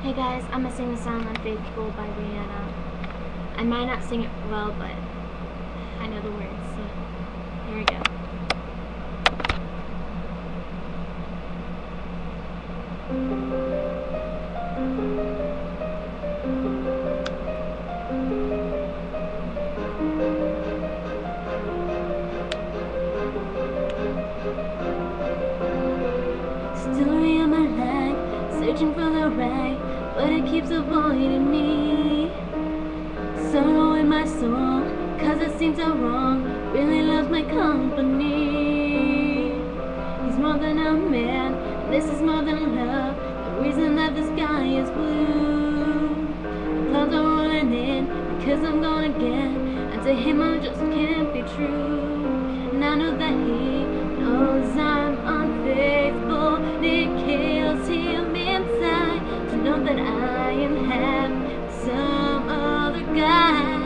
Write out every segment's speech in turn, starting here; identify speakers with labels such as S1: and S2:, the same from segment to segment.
S1: Hey guys, I'm gonna sing the song Unfaithful by Rihanna. I might not sing it well, but I know the words, so here we go. Story of my life, searching for the right, but it keeps avoiding me. Sorrow in my soul, cause it seems so wrong, really loves my company. He's more than a man, and this is more than love, the reason that the sky is blue. The clouds are rolling in, because I'm gone again, and to him I just can't be true. And I know that he knows I'm unfaithful, and it kills him inside to know that I am happy with some other guy.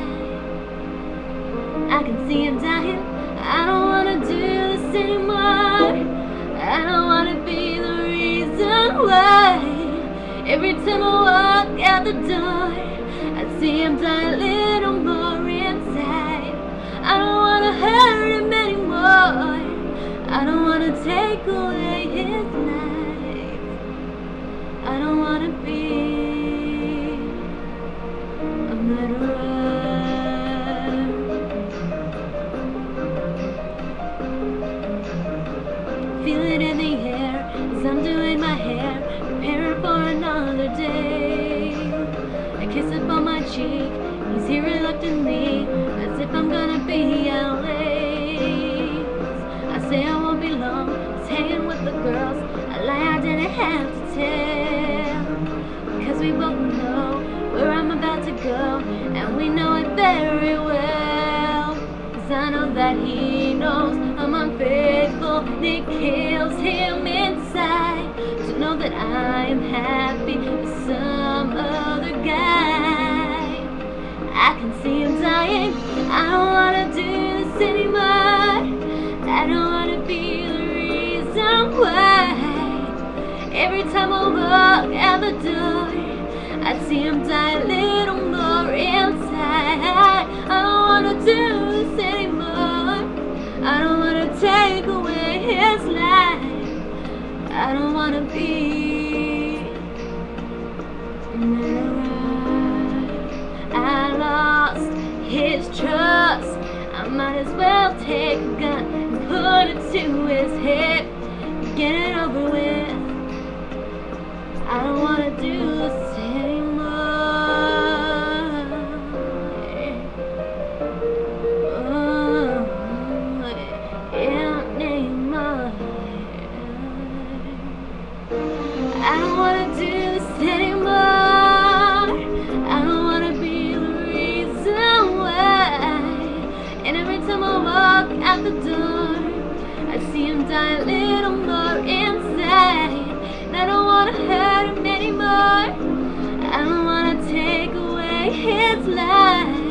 S1: I can see him dying, I don't wanna do this anymore. I don't wanna be the reason why. Every time I walk out the door, I see him die a little more inside. I don't wanna hurt him anymore, I don't wanna take away his life. I don't wanna be a murderer. Feel it in the air as I'm doing my hair, preparing for another day. A kiss up on my cheek, he's here reluctantly, as if I'm gonna be out late. I say I won't be long, he's hanging with the girls, a lie I didn't have to tell. Because we both know where I'm about to go, and we know it very well. Cause I know that he knows I'm unfaithful, and it kills him inside to know that I am happy with some other guy. I can see him dying, I don't wanna do this anymore. I don't wanna be the reason why. Every time I walk out the door, I see him die a little more inside. I don't wanna do this anymore, I don't wanna take away his life. I don't wanna be a murderer. I lost his trust, I might as well take a gun and put it to his head, get it over with. I don't wanna do this anymore. I don't wanna do this anymore. I don't wanna be the reason why. And every time I walk out the door, I see him die a little more inside. And I don't wanna hurt him anymore, I don't wanna take away his life.